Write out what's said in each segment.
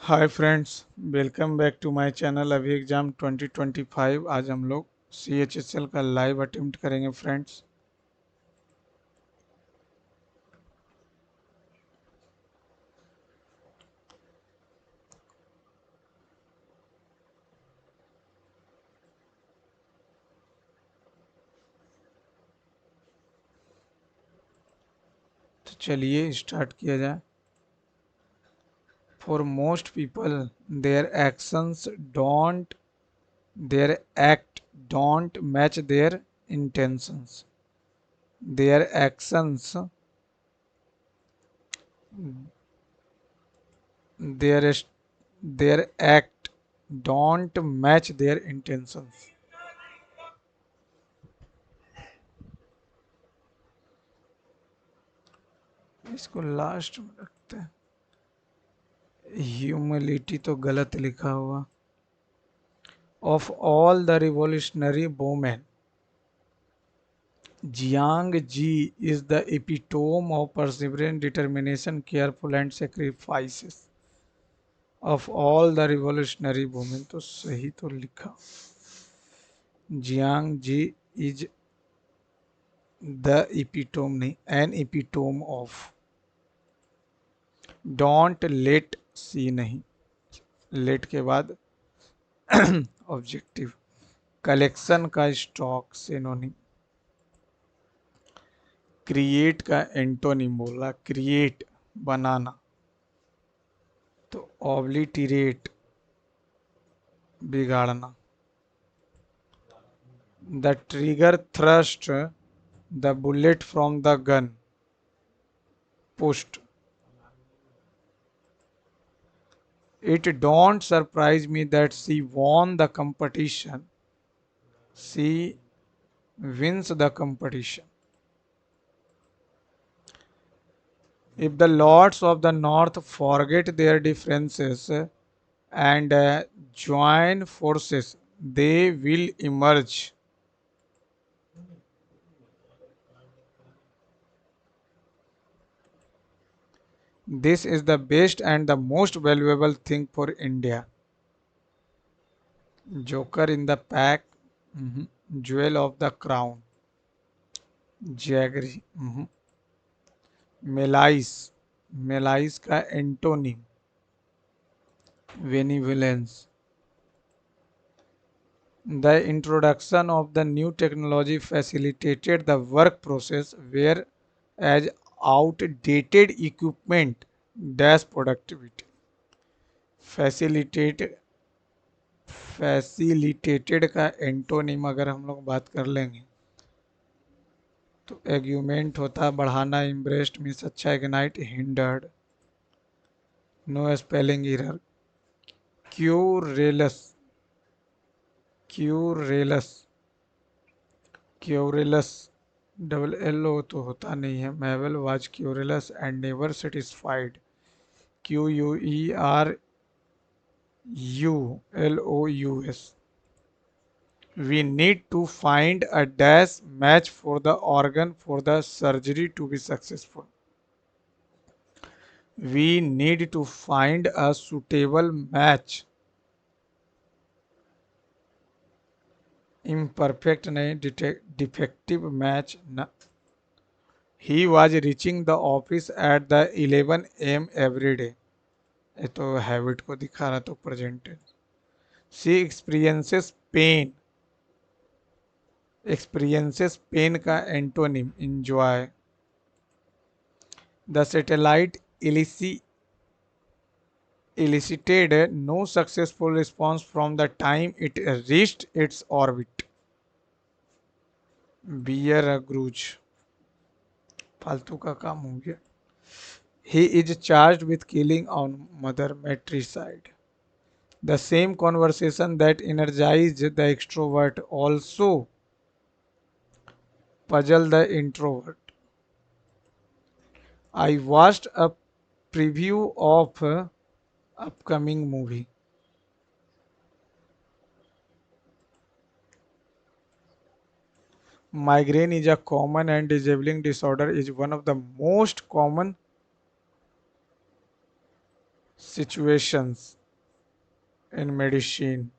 Hi friends, welcome back to my channel अभी exam 2025। आज हम लोग CHSL का लाइव अटेम्प्ट करेंगे फ्रेंड्स। तो चलिए स्टार्ट किया जाए। For most people their actions don't their act don't match their intentions. Their actions their their act don't match their intentions. इसको लास्ट में रखते हैं। ह्यूमिलिटी तो गलत लिखा हुआ। Of all the revolutionary women, Jiang Ji is the epitome of perseverance, determination, careful and sacrifices. Of all the revolutionary women, तो सही तो लिखा। Jiang Ji is the epitome नहीं, an epitome of. Don't let see नहीं, let के बाद objective. Collection का stock synonym. Create का एंटोनिम बोला, क्रिएट बनाना, तो ऑब्लिटरेट बिगाड़ना। The trigger thrust the bullet from the gun, pushed. It don't surprise me that she won the competition, she wins the competition. If the lords of the north forget their differences and join forces, they will emerge. This is the best and the most valuable thing for India. Joker in the pack, jewel of the crown, jaggery, मेलाइस, मेलाइस का antonym बेनिवोलेंस। The introduction of the new technology facilitated the work process, whereas outdated equipment dash productivity. Facilitated, facilitated का antonym अगर हम लोग बात कर लेंगे तो एग्यूमेंट होता है बढ़ाना, इम्ब्रेस्ड मीन्स अच्छा, ignite hindered, no spelling error. Querulous, querulous, querulous double L O तो होता नहीं है। Mabel was querulous and never satisfied, QUERULOUS। We need to find a dash match for the organ for the surgery to be successful. We need to find a suitable match, imperfect नहीं, defective match न। He was reaching the office at the 11 a.m. every day. ये तो habit को दिखा रहा, तो present tense. She experiences pain, experiences pain का antonym enjoy। The satellite elicited no successful response from the time it reached its orbit. Bear a grudge, फालतू का काम हो गया। He is charged with killing on mother matricide. The same conversation that energized the extrovert also puzzled the introvert. I watched a preview of upcoming movie. Migraine is a common and disabling disorder, is one of the most common situations in medicine.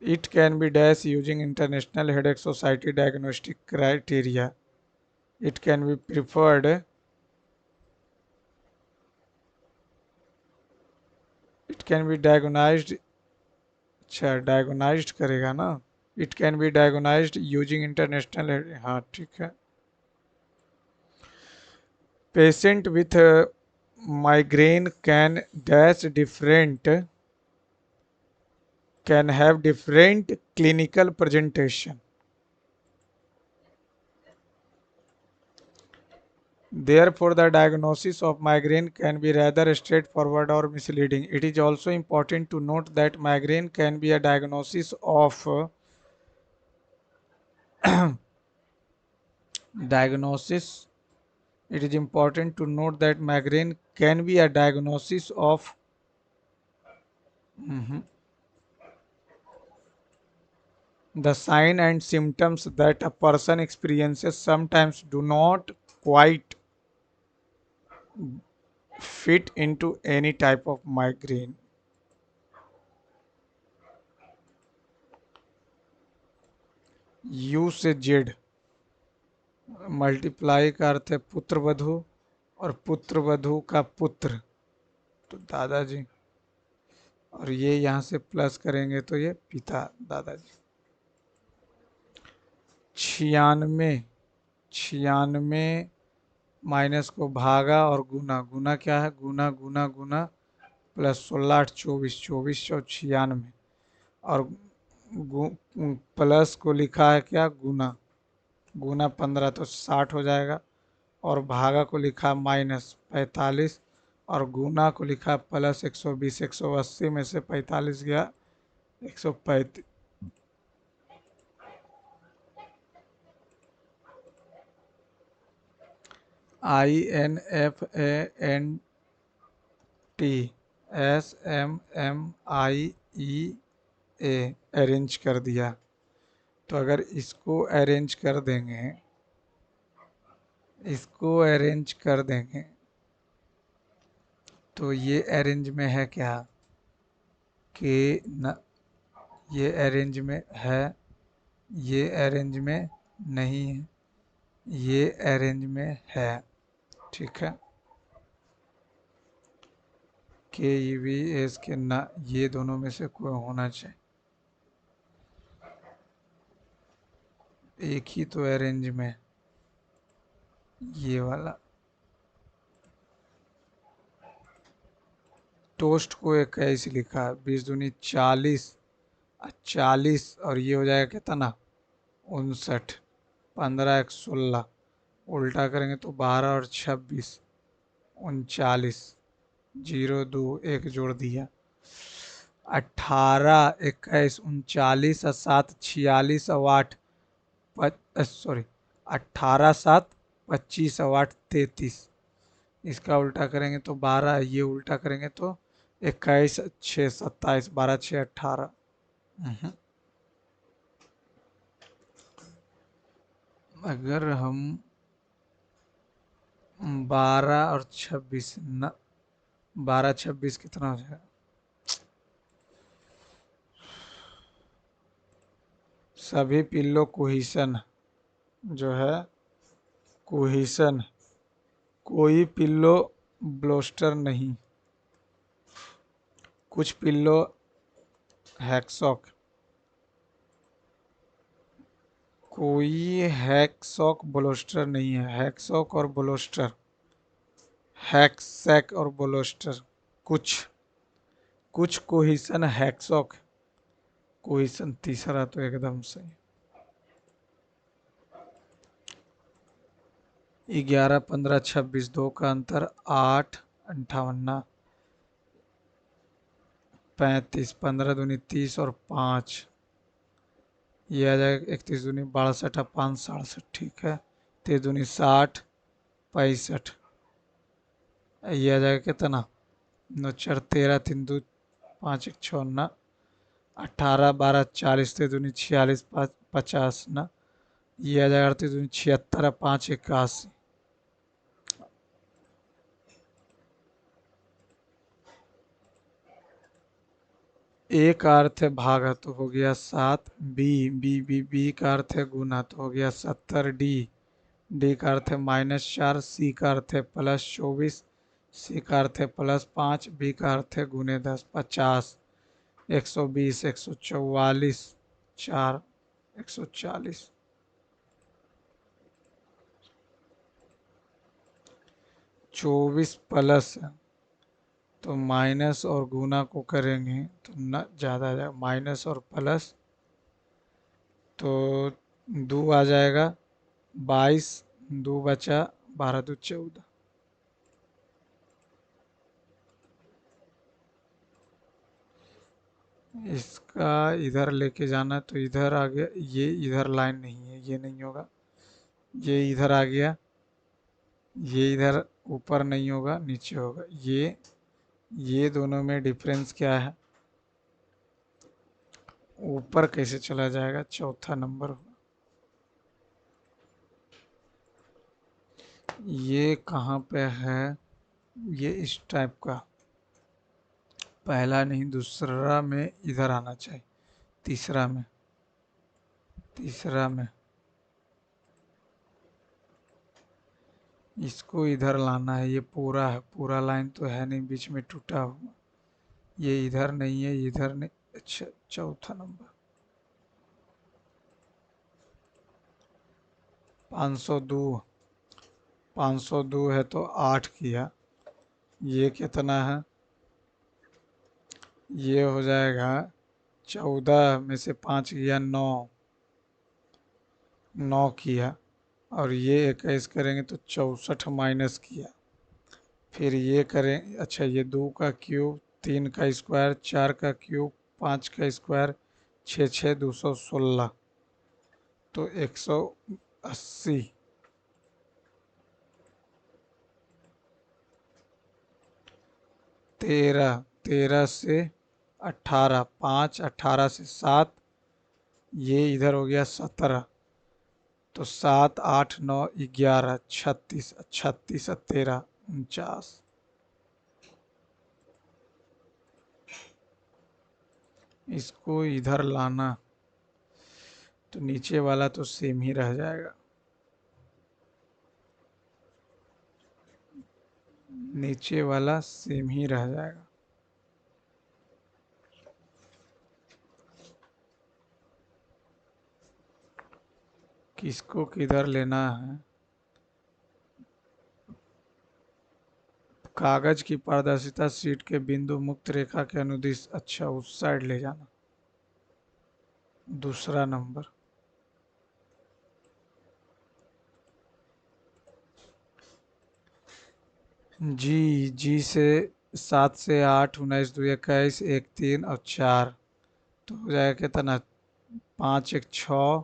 It can be dash using International Headache Society diagnostic criteria. It can be preferred. It can be diagnosed. अच्छा diagnosed करेगा ना. It can be diagnosed using international. हाँ ठीक है. Patient with migraine can dash different can have different clinical presentation. Therefore, the diagnosis of migraine can be rather straightforward or misleading. It is also important to note that migraine can be a diagnosis of diagnosis. It is important to note that migraine can be a diagnosis of the sign and symptoms that a person experiences sometimes do not quite fit into any type of migraine. You से Z. Multiply का अर्थ है पुत्र वधु, और पुत्र वधु का पुत्र तो दादाजी, और ये यहाँ से प्लस करेंगे तो ये पिता दादाजी. 96. 96 माइनस को भागा और गुना. गुना क्या है? गुना गुना गुना प्लस 16 8 24. 24 और 96 और प्लस को लिखा है क्या? गुना. गुना 15 तो 60 हो जाएगा, और भागा को लिखा माइनस 45, और गुना को लिखा प्लस 120. 180 में से 45 गया 135. INFANT अरेंज कर दिया. तो अगर इसको अरेंज कर देंगे, इसको अरेंज कर देंगे तो ये अरेंज में है क्या? कि न, ये अरेंज में है, ये अरेंज में नहीं है, ये अरेंज में है. ठीक है. के ई वी एस के ना, ये दोनों में से कोई होना चाहिए. एक ही तो अरेंज में, ये वाला. टोस्ट को 21 लिखा है. 20 दूनी 40, 40 और ये हो जाएगा कितना? 59. 15 1 16, उल्टा करेंगे तो 12 और 26 39. 0 2 1 जोड़ दिया. 18 21 39 और 7 46 और 8 सॉरी 18 7 25 और 8 33. इसका उल्टा करेंगे तो 12. ये उल्टा करेंगे तो 21 6 27. 12 6 18. अगर हम 12 और 26 न, 12 26 कितना हो जाएगा? सभी पिल्लो कोहिशन जो है, कोहिशन. कोई पिल्लो ब्लोस्टर नहीं. कुछ पिल्लो हैक्सॉक. कोई हैक्सॉक ब्लोस्टर नहीं है. हैक्सॉक और ब्लोस्टर, हैक्सैक और ब्लोस्टर. कुछ कुछ कोहिशन हैक्सॉक. कोहिशन तीसरा तो एकदम सही. 11 15 26 2 का अंतर 8 58 35. 15 दूनी 30 और 5 ये आ जाएगा 31 दूनी 62 5 67. ठीक है. 23 दूनी 60 65. ये आ जाएगा कितना? 9 4 13 3 2 5 1 56. 18 12 40. 3 दूनी 46 5 50 ना. ये आ जाएगा 38 दूनी 76 5 81. ए का अर्थ है भागा तो हो गया 7, बी का अर्थ है गुना तो हो गया 70, डी का अर्थ है -4, सी का अर्थ है +24, सी का अर्थ है +5, बी का अर्थ है गुने 10 50, 120, 144, 4, 140। 24 प्लस है तो माइनस और गुना को करेंगे तो न ज़्यादा आ जाएगा, माइनस और प्लस तो 2 आ जाएगा, 22, 2 बचा, 12 2 14। इसका इधर लेके जाना तो इधर आ गया, ये इधर लाइन नहीं है, ये नहीं होगा, ये इधर आ गया, ये इधर ऊपर नहीं होगा, नीचे होगा, ये दोनों में डिफरेंस क्या है, ऊपर कैसे चला जाएगा, चौथा नंबर होगा। ये कहाँ पे है, ये इस टाइप का, पहला नहीं दूसरा में इधर आना चाहिए, तीसरा में, तीसरा में इसको इधर लाना है, ये पूरा है, पूरा लाइन तो है नहीं, बीच में टूटा हुआ, ये इधर नहीं है, इधर नहीं, अच्छा चौथा नंबर 502, 502 है तो 8 किया, ये कितना है, ये हो जाएगा 14 में से 5 किया 9, 9 किया, और ये 21 करेंगे तो 64 माइनस किया, फिर ये करें, अच्छा ये 2 का क्यूब, 3 का स्क्वायर, 4 का क्यूब, 5 का स्क्वायर, 6 6 216, तो 180, 13, 13 से 18, 5, 18 से 7, ये इधर हो गया 17, तो 7 8 9 11, 36, 36 13 49। इसको इधर लाना तो नीचे वाला तो सेम ही रह जाएगा, नीचे वाला सेम ही रह जाएगा। किसको किधर लेना है, कागज की पारदर्शिता शीट के बिंदु मुक्त रेखा के अनुदिश, अच्छा उस साइड ले जाना, दूसरा नंबर। जी से 7 से 8, 19 2 21, 1 3 और 4, तो हो जाएगा कितना, 5 1 6,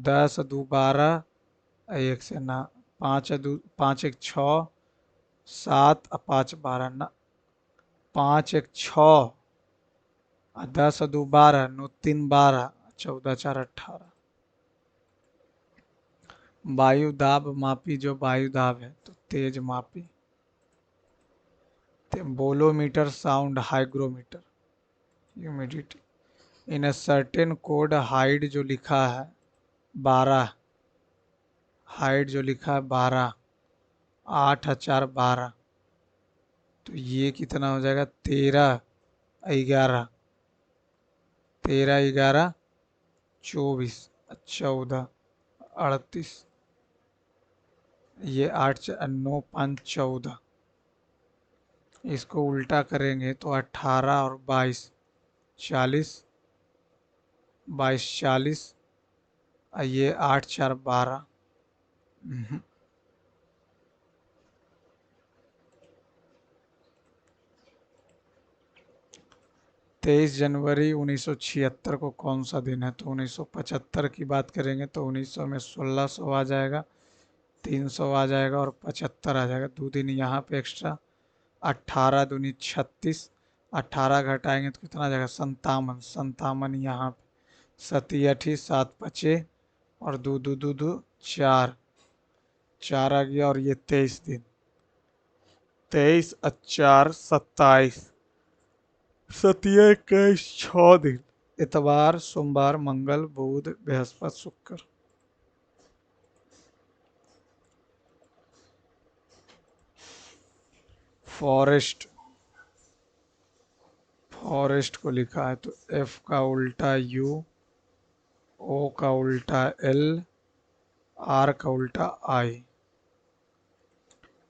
10 2 12, एक से ना, 5 2 5 1 6, 7 और 5 12 ना, 5 1 6, 10 2 12, 9 3 12, 14 4 18। वायु दाब मापी, जो वायु दाब है तो तेज मापी, bolometer sound hygrometer, humidity, in a certain code height जो लिखा है 12, हाइट जो लिखा है 12, 8 4 12, तो ये कितना हो जाएगा, 13 11, 13 11 24, 14 38, ये 8 9 5 14, इसको उल्टा करेंगे तो 18 और 22 40, 22 40, ये 8 4 12, 23 जनवरी 1976 को कौन सा दिन है, तो 1975 की बात करेंगे तो 1900 में 1600 आ जाएगा, 300 आ जाएगा और 75 आ जाएगा, 2 दिन यहाँ पे एक्स्ट्रा, 18 दूनी 36, 18 घटाएंगे तो कितना आ जाएगा, 57, 57 यहाँ पे, 7 8 7 5 और 2 2 2 2 4, 4 आ गया, और ये 23 दिन, 23 4 27, सतिया 21 6 दिन। इतवार सोमवार मंगल बुध बृहस्पति शुक्र। फॉरेस्ट, फॉरेस्ट को लिखा है तो एफ का उल्टा यू, ओ का उल्टा एल, आर का उल्टा आई,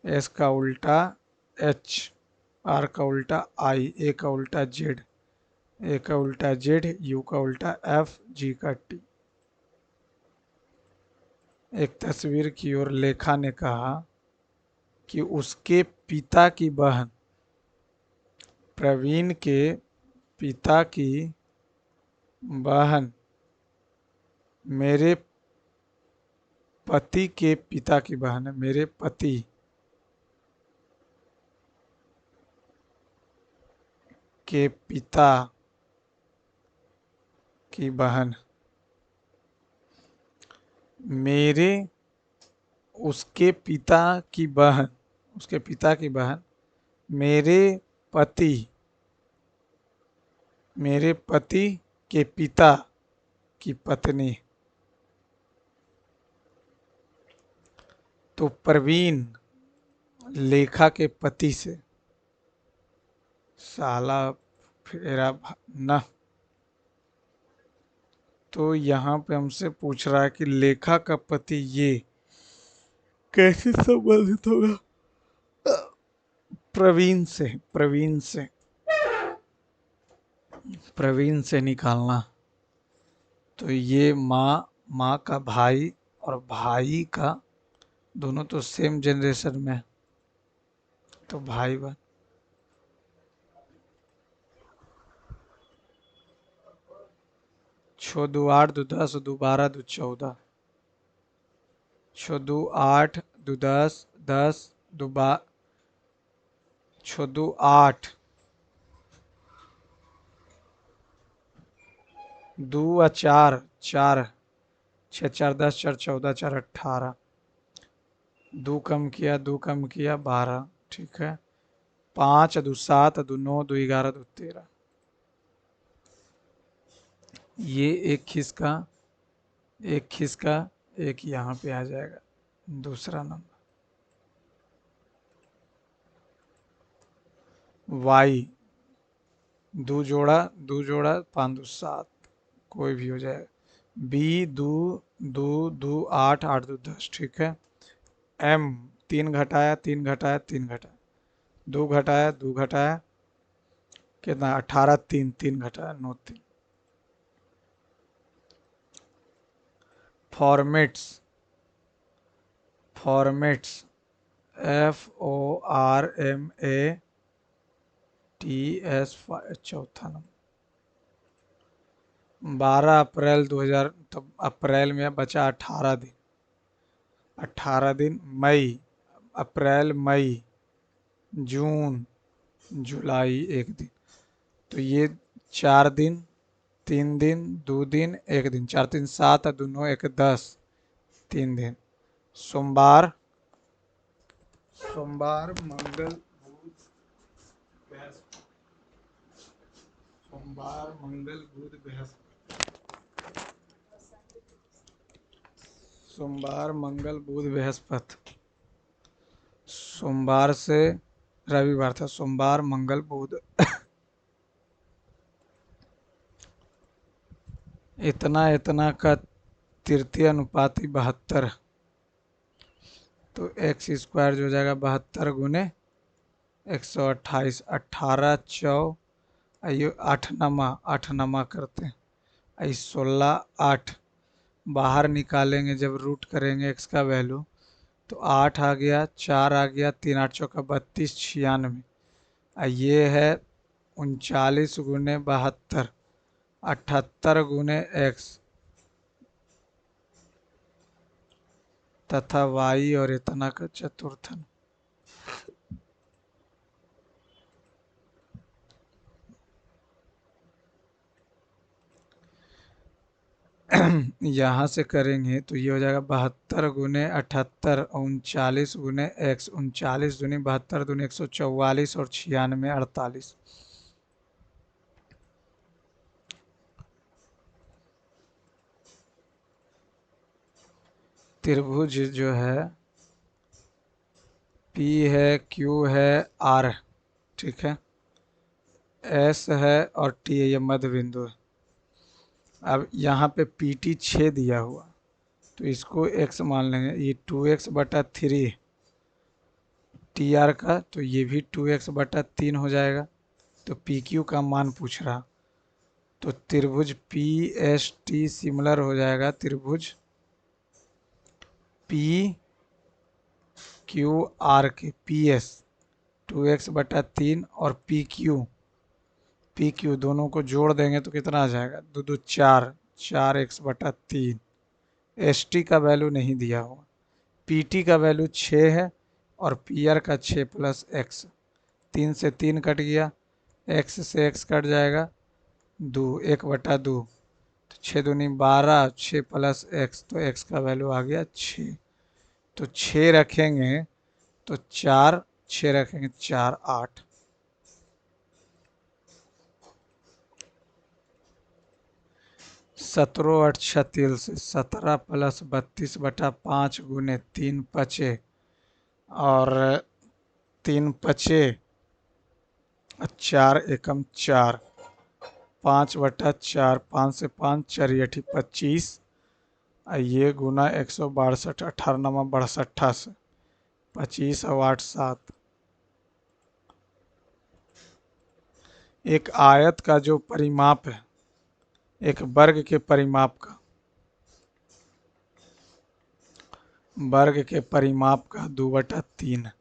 एस का उल्टा एच, आर का उल्टा आई, ए का उल्टा जेड, ए का उल्टा जेड, यू का उल्टा एफ, जी का टी। एक तस्वीर की ओर लेखा ने कहा कि उसके पिता की बहन, प्रवीण के पिता की बहन मेरे पति के पिता की बहन है, मेरे पति के पिता की बहन, मेरे उसके पिता की बहन, उसके पिता की बहन मेरे पति, मेरे पति के पिता की पत्नी। तो प्रवीण लेखा के पति से, साला फेरा न। तो यहाँ पे हमसे पूछ रहा है कि लेखा का पति ये कैसे संबंधित होगा प्रवीण से, प्रवीण से, प्रवीण से निकालना। तो ये माँ, माँ का भाई और भाई का, दोनों तो सेम जनरेशन में है, तो भाई बन। छो दो 8 दो 10 दो 12 दो 14, छो दो 8 दो 10 10 दो 12, छो दो 8 दो और 4 4, 6 4 10 4 14 4 18, दो कम किया, दो कम किया 12, ठीक है। 5 दो 7 दो 9 दो 11 दो 13, ये एक खिसका, एक खिसका, एक यहाँ पे आ जाएगा दूसरा नंबर। वाई, दो जोड़ा 5 दो 7, कोई भी हो जाएगा। बी दो दो दो 8 8 दो 10, ठीक है। एम 3 घटाया 3 घटाया 3 घटाया, 2 घटाया 2 घटाया, कितना 18, 3 3 घटाया 9 3। Formats, formats F O R M A T S, चौथा नंबर। 12 अप्रैल 2000, तब अप्रैल में बचा 18 दिन, 18 दिन। मई, अप्रैल मई, जून जुलाई 1 दिन। तो ये 4 दिन, 3 दिन 2 दिन 1 दिन, 4 3 7 2 9 1 10, 3 दिन। सोमवार, सोमवार मंगल बुध बृहस्पति, सोमवार मंगल बुध बृहस्पति, सोमवार मंगल बुध बृहस्पति। सोमवार से रविवार था, सोमवार मंगल बुध। इतना इतना का तृतीय अनुपाती 72, तो एक्स स्क्वायर जो हो जाएगा 72 गुने 128, 18 चौ, आइए 8 नमा करते हैं, आई 16 8, बाहर निकालेंगे जब रूट करेंगे एक्स का वैल्यू, तो 8 आ गया, 4 आ गया, 3 8 चौका 32, 96। ये है 39 गुने 72, 78 गुने एक्स तथा वाई और इतना का चतुर्थन। यहाँ से करेंगे तो ये हो जाएगा 72 गुने 78, 39 गुने एक्स, 39 दूनी 72 दूनी 144 और 96 48। त्रिभुज जो है पी है, क्यू है, आर है, ठीक है, एस है और टी है, ये मध्य बिंदु है। अब यहाँ पे पी टी 6 दिया हुआ, तो इसको x मान लेंगे, ये 2x/3 टी आर का, तो ये भी 2x/3 हो जाएगा। तो पी क्यू का मान पूछ रहा, तो त्रिभुज पी एस टी सिमिलर हो जाएगा त्रिभुज पी क्यू आर के, पी एस 2x/3 और पी क्यू दोनों को जोड़ देंगे तो कितना आ जाएगा, दो दो चार, 4x/3। एस टी का वैल्यू नहीं दिया हुआ, पी टी का वैल्यू 6 है और पी आर का 6 प्लस एक्स, 3 से 3 कट गया, एक्स से एक्स कट जाएगा, 2 1/2, तो 6 दूनी 12, 6 प्लस एक्स, तो एक्स का वैल्यू आ गया 6। तो 6 रखेंगे तो 4, 6 रखेंगे 4 8। सत्रह आठ 36, 17 प्लस 32/5 गुने 3 पचे, और 3 पचे 4 एकम 4, 5/4, 5 से 5 4 अठी 25, ये गुना 162, 18 से 25 और 8 7। एक आयत का जो परिमाप है, एक वर्ग के परिमाप का, वर्ग के परिमाप का 2/3,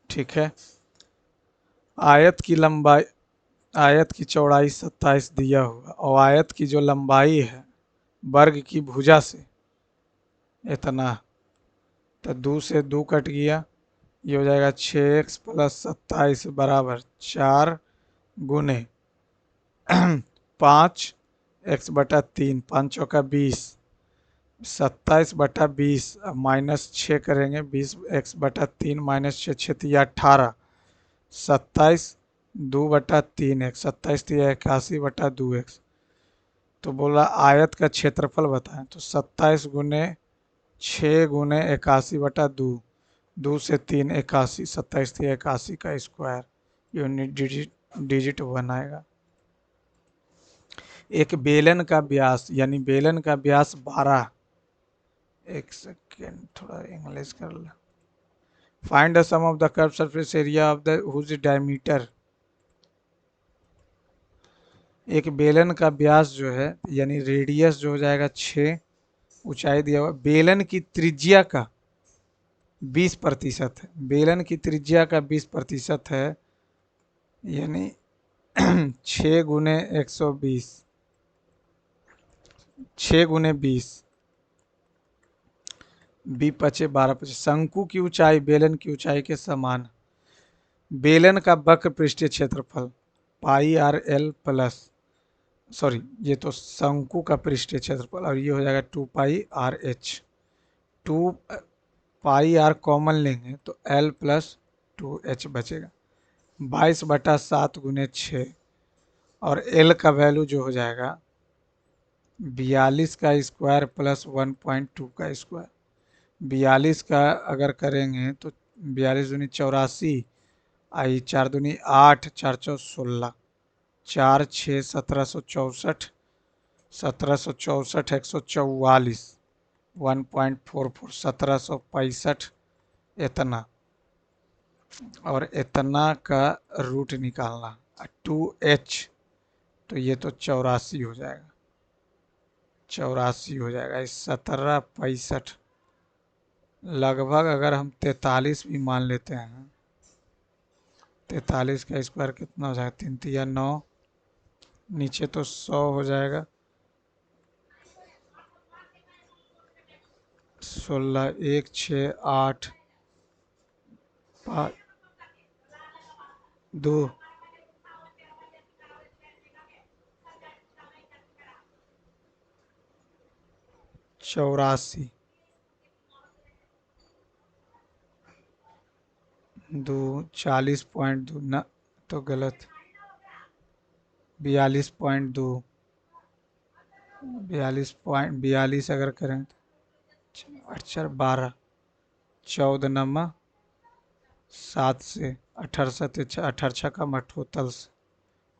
ठीक है। आयत की लंबाई, आयत की चौड़ाई 27 दिया हुआ, और आयत की जो लंबाई है वर्ग की भुजा से इतना, तो 2 से 2 कट गया, ये हो जाएगा 6x प्लस 27 बराबर 4 गुने 5x/3, 5 चौका 20, 27/20, अब माइनस 6 करेंगे, 20x/3 माइनस 6, 6 18, 27 2/3x, 27 81/2x। तो बोला आयत का क्षेत्रफल बताएं, तो 27 गुने 6 गुने 81/2, 2 से 3 81, 27 81 का स्क्वायर, यूनिट डिजिट 1 आएगा। एक बेलन का व्यास, यानी बेलन का व्यास 12, एक सेकेंड थोड़ा इंग्लिश कर ले। Find the sum of the curve surface area of the whose diameter. एक बेलन का व्यास जो है, यानी रेडियस जो हो जाएगा 6, ऊंचाई दिया हुआ, बेलन की त्रिज्या का 20% है, बेलन की त्रिज्या का 20% है, यानी 6 गुने 120, 6 गुने 20, 20 पचे 12 पचे, शंकु की ऊंचाई बेलन की ऊंचाई के समान, बेलन का वक्र पृष्ठीय क्षेत्रफल पाई आर एल प्लस, सॉरी ये तो शंकु का पृष्ठीय क्षेत्रफल, और ये हो जाएगा 2πr/h, 2πr कॉमन लेंगे तो l प्लस 2h बचेगा, 22/7 गुने 6, और l का वैल्यू जो हो जाएगा 42 का स्क्वायर प्लस 1.2 का स्क्वायर। 42 का अगर करेंगे तो 42 दूनी 84, आई 4 दूनी 8, 4 चौ 16, 4 6 1764, 1764 144, 1.44, 1765 इतना, और इतना का रूट निकालना 2h, तो ये तो 84 हो जाएगा, 84 हो जाएगा। इस 1765 लगभग अगर हम 43 भी मान लेते हैं, 43 का स्क्वायर कितना हो जाएगा, 3 तिया 9, नीचे तो 100 हो जाएगा, 16 1 6 8 5 2, 84, 2 40.2 ना, तो गलत, 42.2, 42 अगर करें आठ चार 12, 14 नमा 7 से, 18 सत 18 छक्का अठोतल से,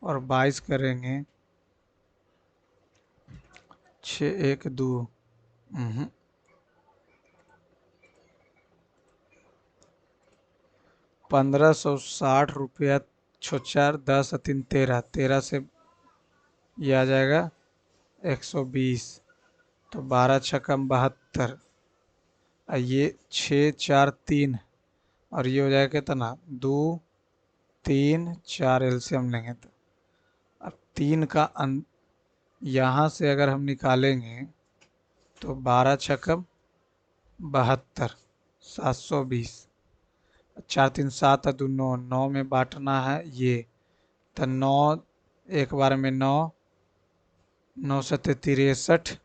और 22 करेंगे 6 1 2, 1560 रुपया, 6 4 10 13, 13 से ये आ जाएगा 120, तो 12 छक्का 72, और ये 6 4 3, और ये हो जाएगा कितना 2 3 4, एलसीएम लेंगे तो अब 3 का यहाँ से अगर हम निकालेंगे तो 12 छक्कम 72, 720, 4 3 7 और 2 9, 9 में बांटना है ये, तो 9 एक बार में 9, 9 सत्ते 63,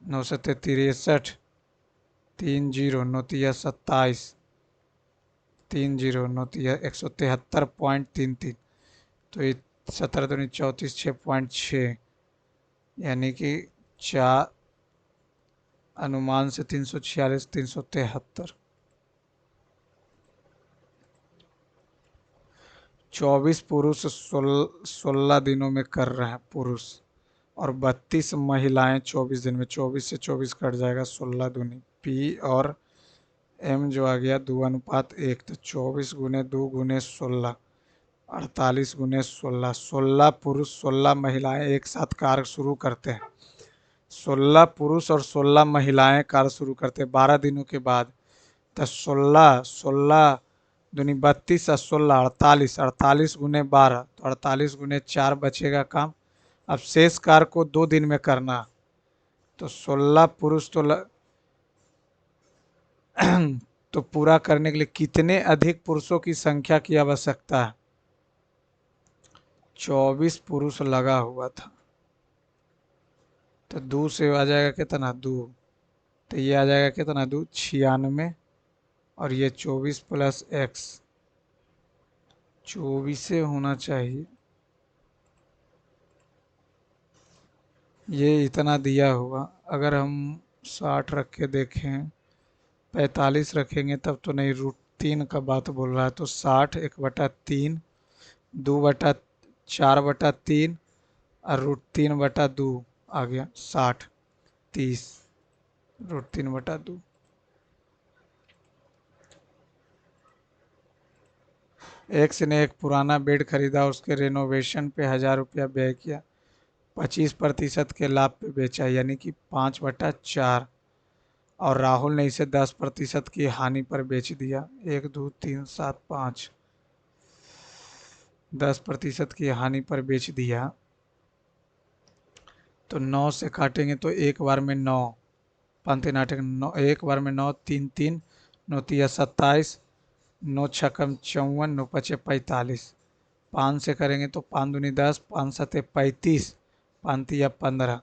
9 सत्ते 63, 3 0 9 तिया 27, 3 0 9 तिया 173.33, तो ये 17 दूनी 34, 6.6, यानी कि 4 अनुमान से 346, 373। 24 पुरुष 16 दिनों में कर रहे हैं पुरुष, और 32 महिलाएं 24 दिन में, 24 से 24 कट जाएगा, 16 दूनी पी और एम जो आ गया 2:1, तो 24 गुने 2 गुने 16, 48 गुने 16, 16 पुरुष 16 महिलाएं एक साथ कार्य शुरू करते हैं। 16 पुरुष और 16 महिलाएं कार्य शुरू करते हैं 12 दिनों के बाद, तो 16 16 दूनी 32 और 16 48, 48 गुने 12, तो 48 गुने 4 बचेगा काम। अब शेष कार्य को 2 दिन में करना, तो 16 पुरुष तो पूरा करने के लिए कितने अधिक पुरुषों की संख्या की आवश्यकता है? 24 पुरुष लगा हुआ था, तो 2 से आ जाएगा कितना 2, तो ये आ जाएगा कितना 2 96, और ये 24 प्लस एक्स 24 से होना चाहिए, ये इतना दिया हुआ। अगर हम 60 रख के देखें, 45 रखेंगे तब तो नहीं, √3 का बात बोल रहा है, तो 60 1/3, 2/4/3, और √3/2 आ गया 60, 30, √3/2। एक्स ने एक पुराना बेड खरीदा, उसके रेनोवेशन पे 1000 रुपया व्यय किया, 25% के लाभ पे बेचा, यानी कि 5/4, और राहुल ने इसे 10% की हानि पर बेच दिया, 1 2 3 7 5, 10% की हानि पर बेच दिया, तो 9 से काटेंगे तो एक बार में 9, 5 3 8 9, एक बार में 9, 3 3 9 तिया 27, 9 छक्कम 54, 9 पचे 45, 5 से करेंगे तो 5 दूनी 10, 5 सते 35, 5 तिया 15,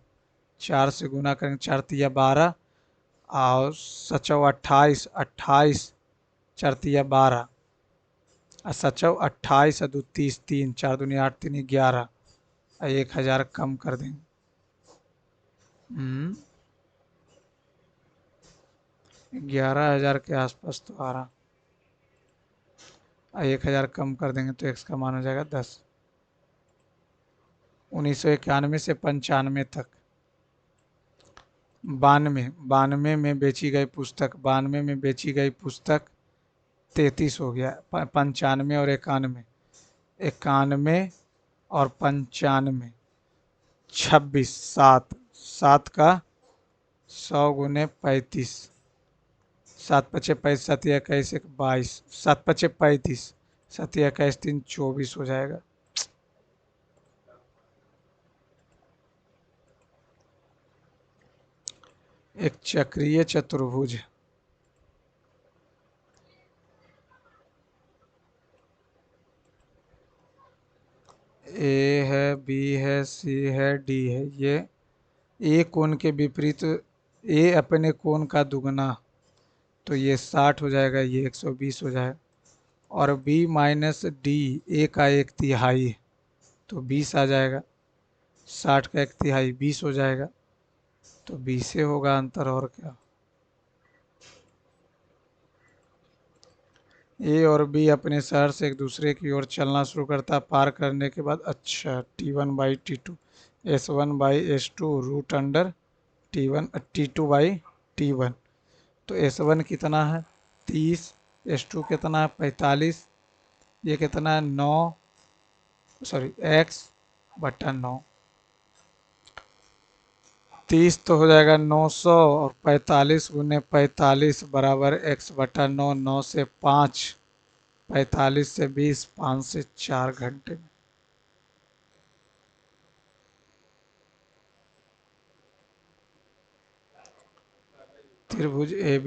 4 से गुना करेंगे 4 तिया 12, और 7 28, 28, 4 तिया 12, और 7 28 और 2 30, 3 4 दूनी 8 3 11, 1000 कम कर देंगे। 11,000 के आसपास तो आ रहा, 1000 कम कर देंगे तो एक्स का मान हो जाएगा 10। 1991 से 95 तक, 92 में बेची गई पुस्तक, 92 में बेची गई पुस्तक 33 हो गया, 95 और 91, 91 और 95, 26, 7, 7 का 100 गुने 35, 7 पचे 35, 7 21 1 22, 7 पचे 35, 7 21 3 24 हो जाएगा। एक चक्रीय चतुर्भुज, ए है, बी है, सी है, डी है, ये ए कोण के विपरीत, ए अपने कोण का दुगना, तो ये 60 हो जाएगा, ये 120 हो जाएगा, और बी माइनस डी ए का 1/3, तो 20 आ जाएगा, 60 का 1/3 20 हो जाएगा, तो बी से होगा अंतर, और क्या। ए और बी अपने शहर से एक दूसरे की ओर चलना शुरू करता है। पार करने के बाद, अच्छा, T1/T2, S1/S2 root under T2/T1। तो S1 कितना है 30, S2 कितना है 45, ये कितना है 9, सॉरी x/9। 30 तो हो जाएगा 900, और 45 × 45 बराबर x/9। 9 से 5, 45 से 20, 5 से 4 घंटे में। त्रिभुज ए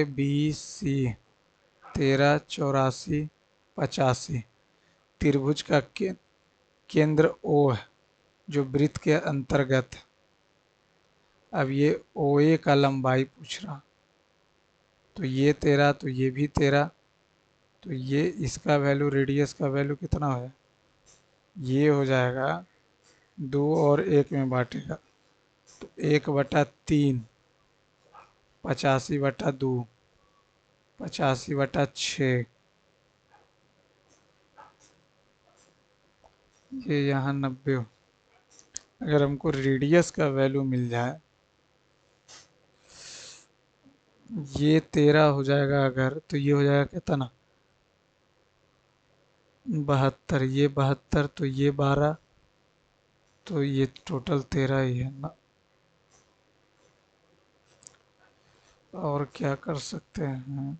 बी सी 13, 84, 85। त्रिभुज का केंद्र O है जो वृत्त के अंतर्गत है। अब ये OA का लंबाई पूछ रहा, तो ये 13, तो ये भी 13, तो ये इसका वैल्यू, रेडियस का वैल्यू कितना है, ये हो जाएगा 2 और 1 में बांटेगा तो 1/3, 85/2, 85/6, ये यहाँ 90 हो। अगर हमको रेडियस का वैल्यू मिल जाए, ये 13 हो जाएगा अगर, तो ये हो जाएगा कितना 72, ये 72, तो ये 12, तो ये टोटल 13 ही है ना। और क्या कर सकते हैं,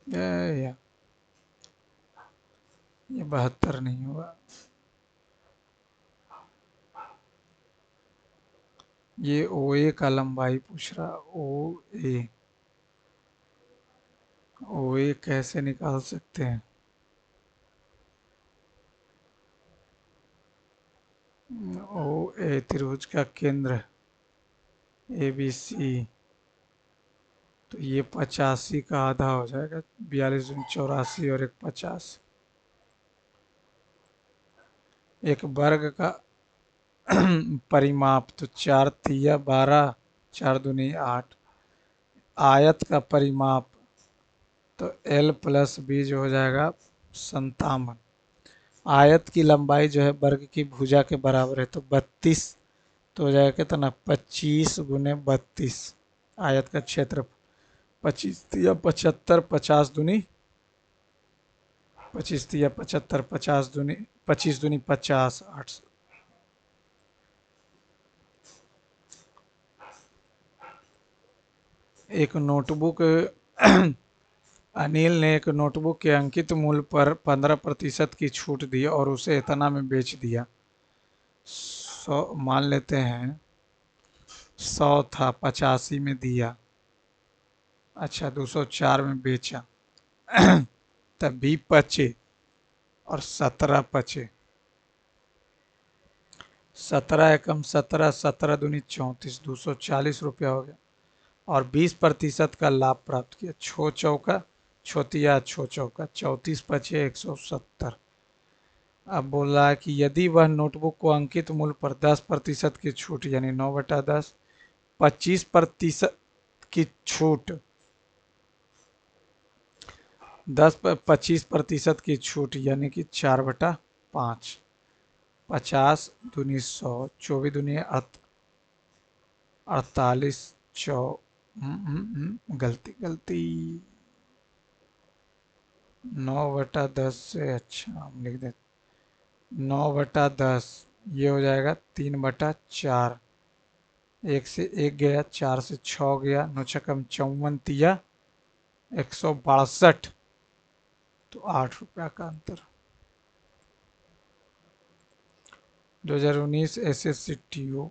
या ये 72 नहीं हुआ, ये OA का लंबाई पूछ रहा। OA कैसे निकाल सकते हैं, OA त्रिभुज का केंद्र ABC, तो ये 85 का आधा हो जाएगा, 42, 84 और 1, 50। एक वर्ग का परिमाप, तो 4×3 = 12, 4×2 = 8। आयत का परिमाप, तो L+B जो हो जाएगा 57। आयत की लंबाई जो है वर्ग की भुजा के बराबर है, तो 32, तो हो जाएगा कितना 25 × 32। आयत का क्षेत्र 25×3 = 75, 50×25 = 50, 25×50 = 800। एक नोटबुक अनिल ने एक नोटबुक के अंकित मूल्य पर 15% की छूट दी और उसे इतना में बेच दिया। 100 मान लेते हैं, 100 था, 85 में दिया, अच्छा 204 में बेचा, तब भी बचे और 17 बचे। 17 × 17, 17×2 = 34, 240 रुपया हो गया, और 20% का लाभ प्राप्त किया। छो चौका छोतिया, छो चौका 34 बचे 170। अब बोल रहा है कि यदि वह नोटबुक को अंकित मूल्य पर 10% की छूट यानी 9/10, 25% की छूट, 25% की छूट यानी कि 4/5, 50×100, 24×48, गलती गलती, 9/10 से, अच्छा हम लिख देते 9/10, ये हो जाएगा 3/4। 1 से 1 गया, 4 से 6 गया, 9×6 = 54, तिया 162, तो 8 रुपया का अंतर। 2019 SSC TO,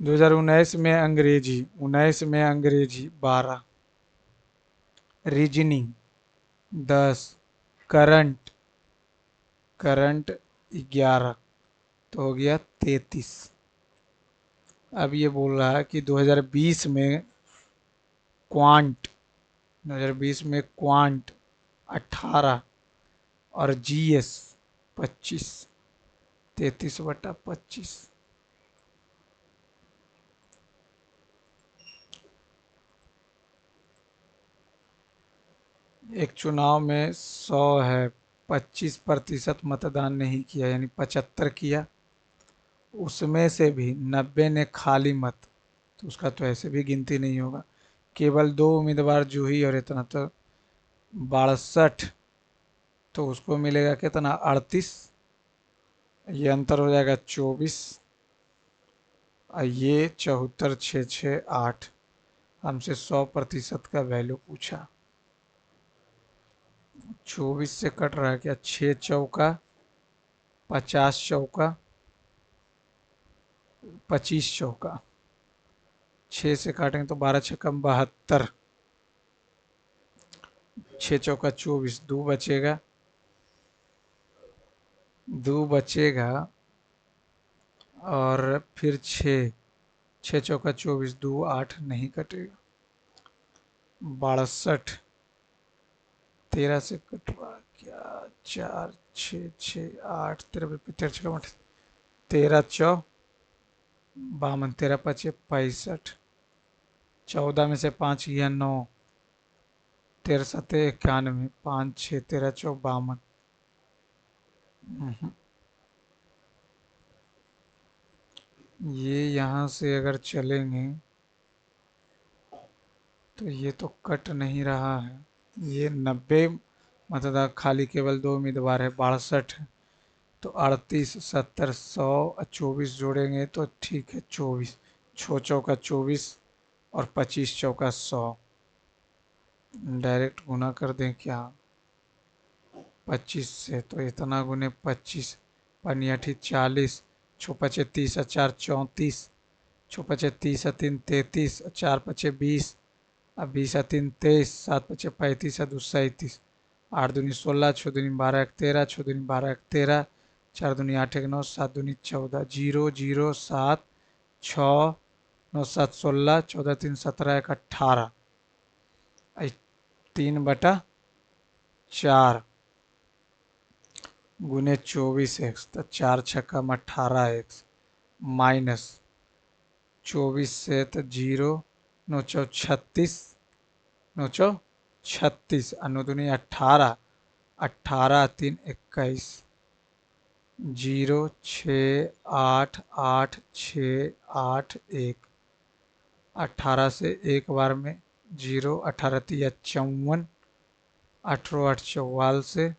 2019 में अंग्रेजी, 19 में अंग्रेजी 12, रीजनिंग 10, करंट करंट 11, तो हो गया 33। अब ये बोल रहा है कि 2020 में क्वांट 2020 में क्वांट 18, और जीएस 25, 33/25। एक चुनाव में 100 है, 25% मतदान नहीं किया यानी 75 किया, उसमें से भी 90 ने खाली मत, तो उसका तो ऐसे भी गिनती नहीं होगा। केवल 2 उम्मीदवार जूही और इतना, तो 62, तो उसको मिलेगा कितना, 38। ये अंतर हो जाएगा 24, और ये 74, 6, 6, 8। हमसे 100% का वैल्यू पूछा। 24 से कट रहा है क्या, 6 चौका 50 चौका 25 चौका, 6 से काटेंगे तो 12 छक्का 72, 6 चौका 24, दो बचेगा, दो बचेगा, और फिर 6 6 चौका 24, दो 8 नहीं कटेगा, 62, 13 से कट रहा क्या, 4 6 6 8, 13 52, 13 5 65, 14 में से 5 गया 9, 13 7 91, 5 6 13 52। ये यहाँ से अगर चलेंगे तो ये तो कट नहीं रहा है। ये 90 मतदान, खाली केवल 2 उम्मीदवार है, 62 है, तो 38 70 100 और 24 जोड़ेंगे तो ठीक है 24, 6 चौका 24 और 25 चौका 100, डायरेक्ट गुना कर दें क्या, 25 से, तो इतना गुने 25, पनियाठी 40, छो पचे 30 और 4 34, छो पचे 30 और 3 33, और 4 पचे 20, और 20 और 3 23, 7 पचे 35 और 2 37, 8 दूनी 16, 6 दूनी 12 1 13, 6 दूनी 12 1 13, 4 दूनी 8 1 9, 7 दूनी 14, 0 0 7 6 9 7 16, 14 3 17 1 18, 3/4 गुने 24x, तो 4 छक्का 18x, माइनस 24 से तो 0, 9 चौ 36, 9 चौ 36, अनुदुनी 18, 18 3 21, 0 6 8 8 6 8 1, 18 से एक बार में 0, 18 तिया 54, 18 8 44,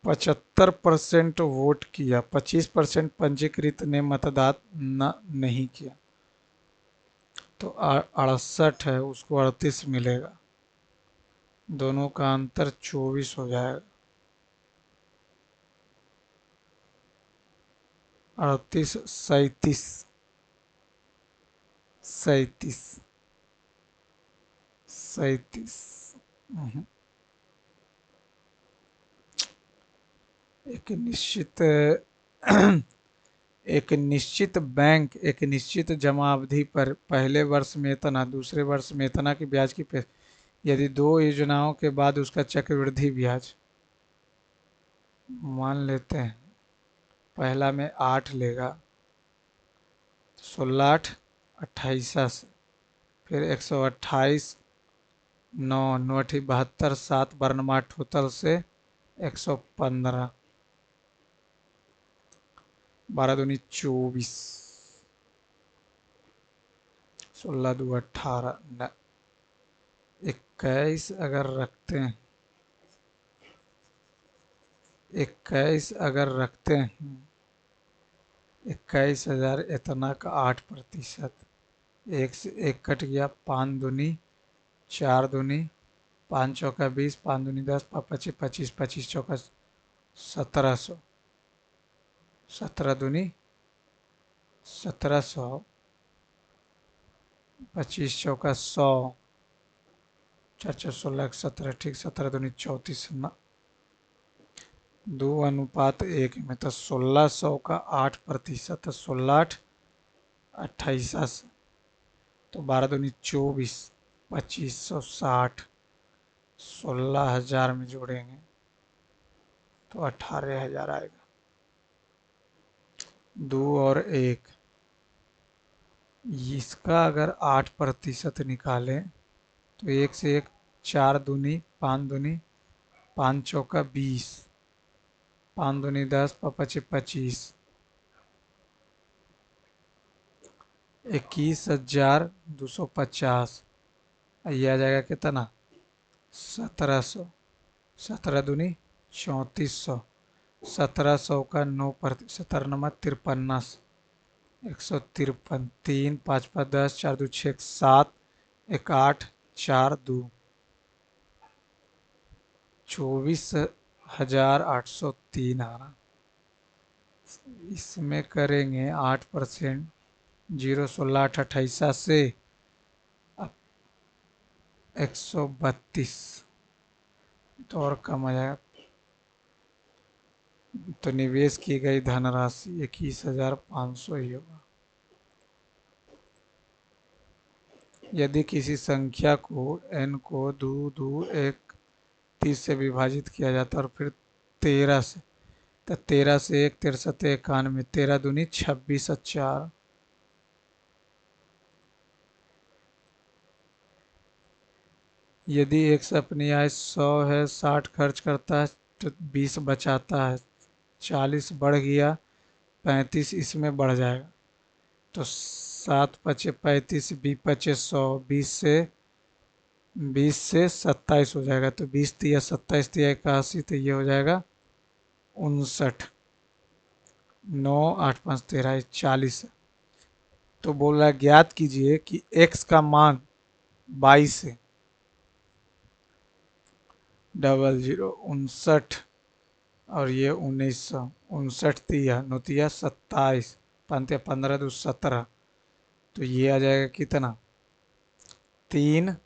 75% वोट किया, 25% पंजीकृत ने मतदान नहीं किया, तो 68 है, उसको 38 मिलेगा, दोनों का अंतर 24 हो जाएगा, 38 37, 37 37। एक निश्चित एक निश्चित बैंक एक निश्चित जमा अवधि पर पहले वर्ष में इतना, दूसरे वर्ष में इतना की ब्याज की पे, यदि दो योजनाओं के बाद उसका चक्रवृद्धि ब्याज, मान लेते हैं पहला में 8 लेगा, 16 8 28, फिर 128, 9 9 72, 7 बरनमा ठोतल से 115, 12 दूनी 24, 16 दो 18, 21 अगर रखते हैं, 21 अगर रखते हैं, 21,000 इतना का 8%, एक से एक कट गया, 5 दूनी 4 दूनी 5 चौका 20, 5 दूनी 10, 5 25, 25 चौका 1700, 17 दूनी 1700, 25 चौका 100, 4 4 16 17, ठीक, 17 दूनी 34, 2:1 में, तो 1600 का 8%, 16 8 28, तो 12 दूनी 24, 2560 16,000 में जोड़ेंगे तो 18,000 आएगा। 2 और 1, इसका अगर 8% निकालें तो 1 से 1, 4 दूनी 5 दूनी 5 चौका 20, 5 दूनी 10, 5 पचे 25, 21,250। ये आ जाएगा कितना? 1700। 17 दूनी 3400। 1700 का 9%, 17×9 = 53, 153। 3 5 5 10, 4 2 6 7, 1 8, 4 2, 24,803 आ रहा। इसमें करेंगे 8%, 0 16 8 से 132, तो और कम आ जाएगा। तो निवेश की गई धनराशि 21,500 ही होगा। यदि किसी संख्या को n को 2 2 1 30 से विभाजित किया जाता है और फिर 13 से, तो 13 से 1 63 91, 13 दूनी 26 और 4। यदि एक से अपनी आय 100 है, 60 खर्च करता है तो 20 बचाता है, 40 बढ़ गया, 35 इसमें बढ़ जाएगा, तो 7 पचे 35, 20 पचे 100, 20 से 27 हो जाएगा, तो 20 तिया 27 तिया 81, तो ये हो जाएगा 59। 9 8 5 13, 40। तो बोल रहा है ज्ञात कीजिए कि x का मान 22 है, 00 59, और ये 1900, 59 तिया 9 तिया 27, 15 2 17, तो ये आ जाएगा कितना? 3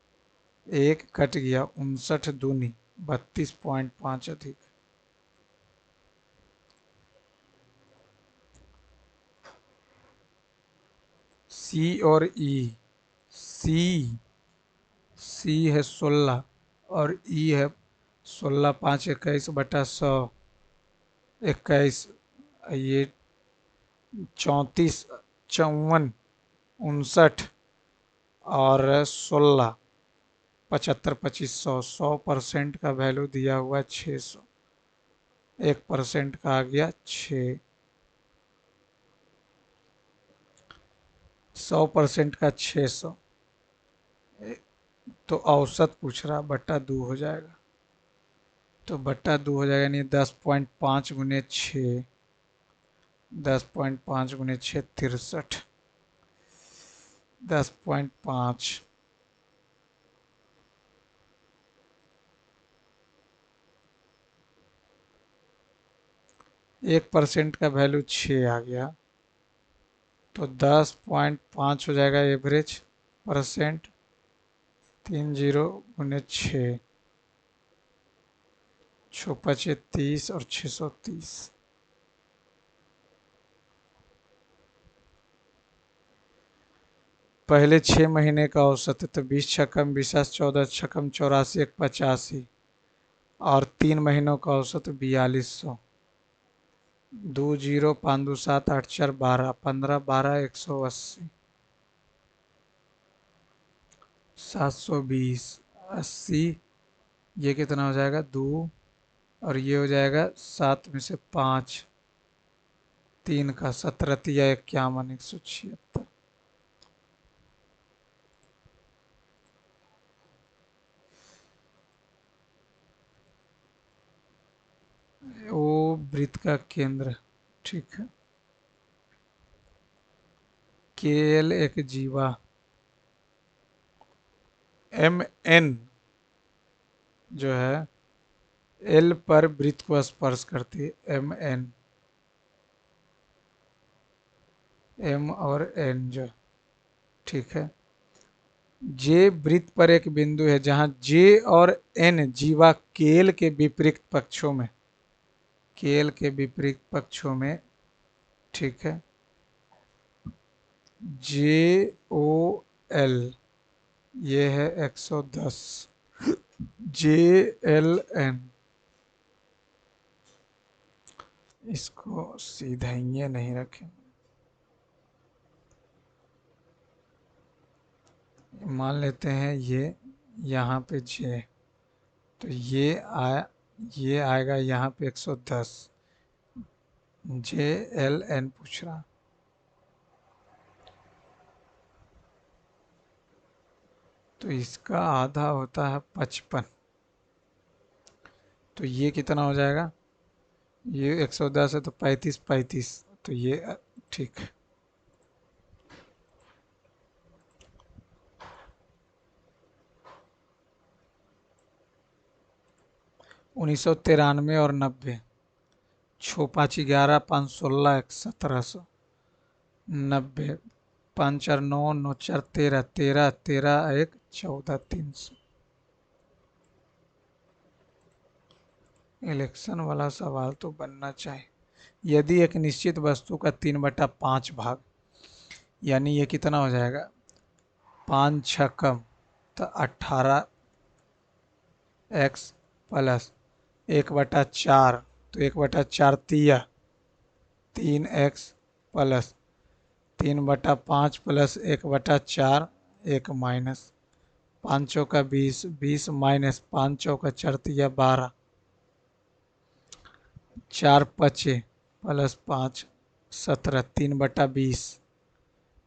1 कट गया, 59 दूनी 32.5 अधिक। सी और ई। सी है 16 और ई है 16, 5 21/100, 21, ये 34 54 59 और 16, 75 2500। 100% का वैल्यू दिया हुआ 600, 1% का आ गया 6। 100% का 600, तो औसत पूछ रहा, बटा 2 हो जाएगा, तो बटा 2 हो जाएगा, यानी 10.5 गुने 6, 10.5 गुने 6 63, 10.5, 1% का वैल्यू 6 आ गया, तो 10.5 हो जाएगा एवरेज परसेंट। 30 गुने 6, 6 पचे 30 और 630। पहले 6 महीने का औसत है, तो 20 छक्कम 20, 14 छक्कम 84, 1 85, और 3 महीनों का औसत 4200। 2 0 5 2 7 8 4 12, 15 12 180, 720, 80, ये कितना हो जाएगा? 2, और ये हो जाएगा 7 में से 5, 3 का 17 तिया 51, 176। वो वृत्त का केंद्र, ठीक है। केएल एक जीवा, एम एन जो है एल पर वृत्त को स्पर्श करती है, एम एन, एम और एन जो, ठीक है। जे वृत्त पर एक बिंदु है जहां जे और एन जीवा केल के विपरीत पक्षों में, केल के विपरीत पक्षों में, ठीक है। जे ओ एल ये है 110। जे एल एन, इसको सीधा ये नहीं रखें, मान लेते हैं ये यहाँ पे जे, तो ये आएगा यहाँ पे 110। जे एल एन पूछ रहा, तो इसका आधा होता है 55, तो ये कितना हो जाएगा, ये 110 है तो 35 35, तो ये ठीक है। 1993 और 90, छो 5 11 5 16 1790, 5 4 9 9 4 13 13 13 1 14 300। इलेक्शन वाला सवाल तो बनना चाहिए। यदि एक निश्चित वस्तु का 3/5 भाग, यानी ये कितना हो जाएगा, 5 6 कम, तो 18x प्लस 1/4, तो 1/4 तिया 3x प्लस 3/5 प्लस 1/4, एक माइनस 5 का 20, 20 माइनस 5 4 का 4 तिया 12, 4 5 प्लस 5 17, 3/20,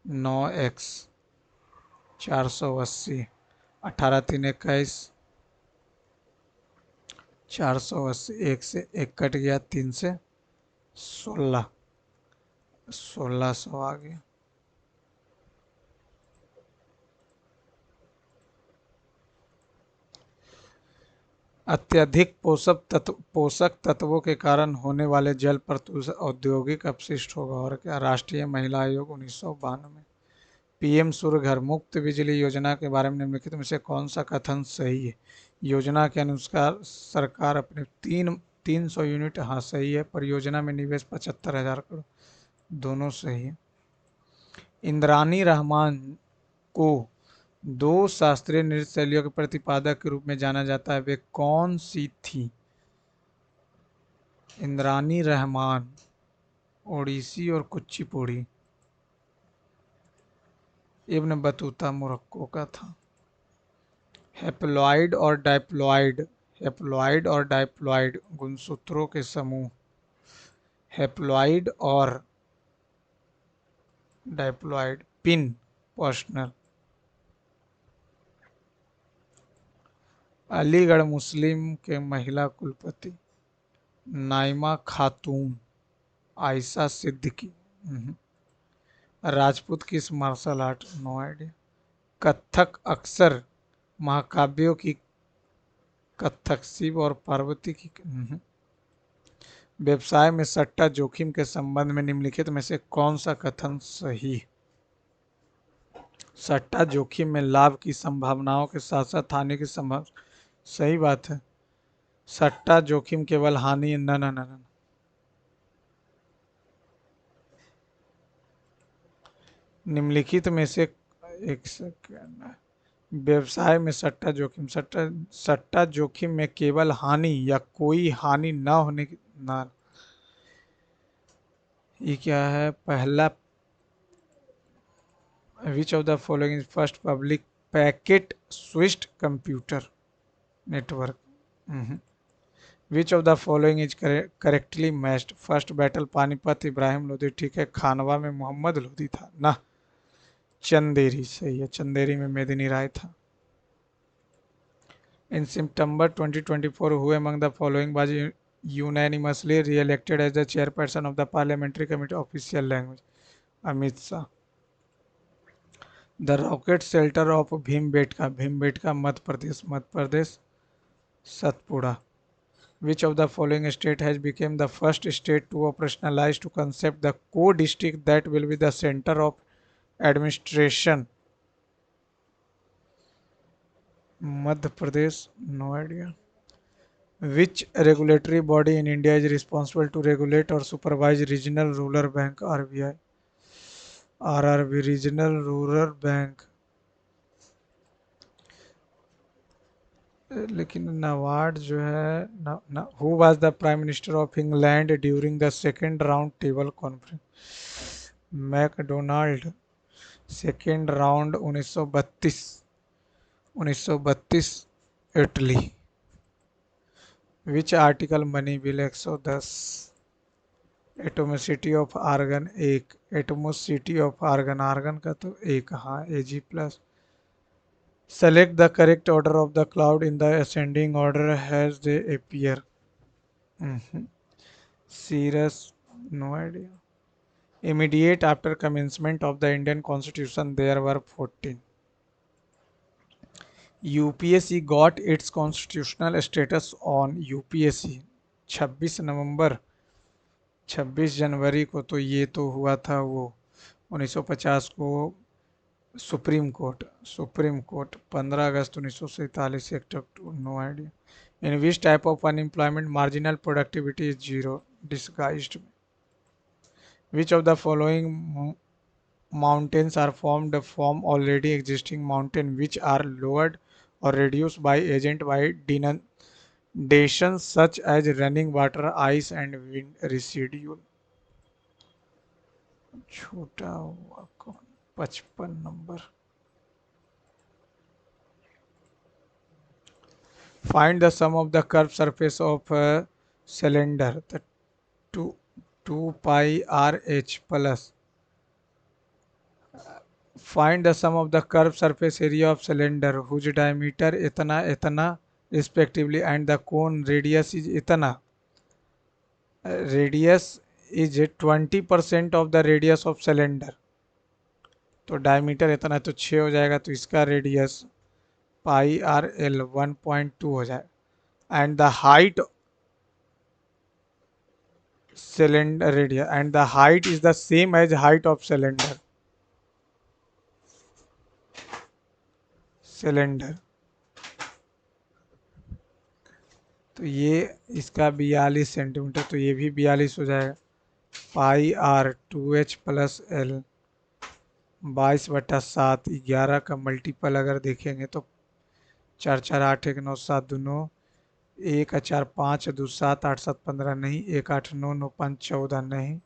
9x 480, 18 3 21, 480, एक से एक कट गया, 3 से 16, 1600 आ गया। अत्यधिक पोषक तत्वों के कारण होने वाले जल प्रदूषण औद्योगिक अपशिष्ट होगा। और क्या, राष्ट्रीय महिला आयोग 1992, पीएम सूर्य घर मुफ्त बिजली योजना के बारे में निम्नलिखित में से कौन सा कथन सही है। योजना के अनुसार सरकार अपने 300 यूनिट, हाँ सही है, परियोजना में निवेश 75,000 करोड़, दोनों सही है। इंद्रानी रहमान को दो शास्त्रीय नृत्य शैलियों के प्रतिपादक के रूप में जाना जाता है, वे कौन सी थी। इंद्रानी रहमान ओडिसी और कुचिपुड़ी, इब्न बतूता मोरक्को का था। हैप्लॉइड और डाइप्लॉइड, हैप्लॉइड और डाइप्लॉइड गुणसूत्रों के समूह, हैप्लॉइड और diploid pin personal. Aligarh Muslim के महिला कुलपति, नाइमा खातून, आयशा सिद्दीकी। राजपूत किस martial art, no idea. Kathak अक्सर महाकाव्यों की, कथक शिव और पार्वती की। व्यवसाय में सट्टा जोखिम के संबंध में निम्नलिखित में से कौन सा कथन सही। सट्टा जोखिम में लाभ की संभावनाओं के साथ साथ हानि की संभावना, सही बात है। सट्टा जोखिम केवल हानि, न न न न, निम्नलिखित में से, एक सेकंड, व्यवसाय में सट्टा जोखिम में केवल हानि या कोई हानि न होने की, ना, ये क्या है पहला। विच of the following is first public packet switched computer network. Which of the following is correctly matched, first battle Panipat Ibrahim Lodhi, ठीक है। खानवा में मोहम्मद लोधी था ना। चंदेरी, सही है, चंदेरी में मेदिनी राय था। In September 2024, who among the following was unanimously re-elected as the chairperson of the Parliamentary Committee Official Language? Amit Shah. The rocket shelter of Bhimbetka, Madhya Pradesh, Satpura. Which of the following state has become the first state to operationalize to concept the co-district that will be the center of administration? Madhya Pradesh, no idea. Which regulatory body in India is responsible to regulate or supervise regional rural bank, RBI? RRB, regional rural bank, लेकिन नवाड जो है न who was the prime minister of England during the second round table conference? MacDonald. Second round 1932, 1932 Italy. Which article money bill 110? Atomicity of argon एक, atomicity of argon, argon का तो एक, हाँ AG plus. Select the correct order of the cloud in the ascending order has they appear. Cirrus, no idea. Immediate after commencement of the Indian Constitution, there were 14. UPSC got its constitutional status on UPSC 26 नवंबर, 26 जनवरी को। तो ये तो हुआ था वो 1950 को। सुप्रीम कोर्ट 15 अगस्त 1947, act of, no idea. In which type of unemployment marginal productivity is zero? Disguised. Which of the following mountains are formed from already existing mountain which are lowered or reduced by agent by denudation such as running water, ice and wind residue? छोटा हुआ कौन? 55 number. Find the sum of the curved surface of a cylinder. The 2 pi r h plus. Find the sum of the curved surface area of cylinder whose diameter itana respectively and the cone radius is itana. Radius is 20% of the radius of cylinder. तो diameter इतना तो 6 हो जाएगा, तो इसका radius पाई R L 1.2 हो जाए। And the height cylinder radius and the height is the same as height of cylinder। तो ये इसका 42 सेंटीमीटर, तो ये भी 42 हो जाएगा। पाई आर 2h प्लस एल 22/7, 11 का मल्टीपल अगर देखेंगे तो 4 4 8 1 9 7 2 1 4 5 2 7 8 7 15 नहीं, 1 8 9 9 5 14 नहीं,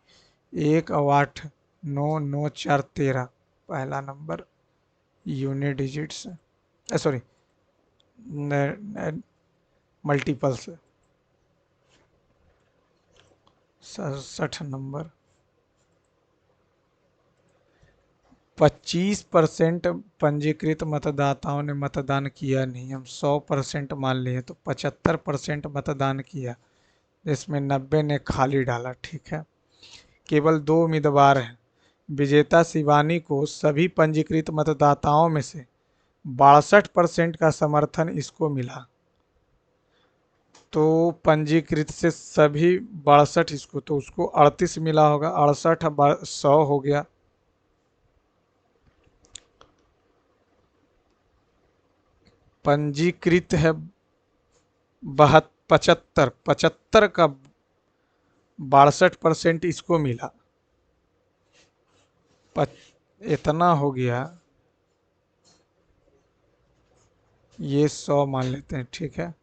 1 और 8 9 9 4 13, पहला number unit digits, sorry multiples. 67 number. 25% पंजीकृत मतदाताओं ने मतदान किया नहीं, हम 100% मान लिए तो 75% मतदान किया, जिसमें 90 ने खाली डाला। ठीक है, केवल 2 उम्मीदवार हैं। विजेता शिवानी को सभी पंजीकृत मतदाताओं में से 62% का समर्थन इसको मिला। तो पंजीकृत से सभी 62 इसको, तो उसको 38 मिला होगा, 68 100 हो गया। पंजीकृत है 75, 75 का 62% इसको मिला, इतना हो गया। ये 100 मान लेते हैं। ठीक है,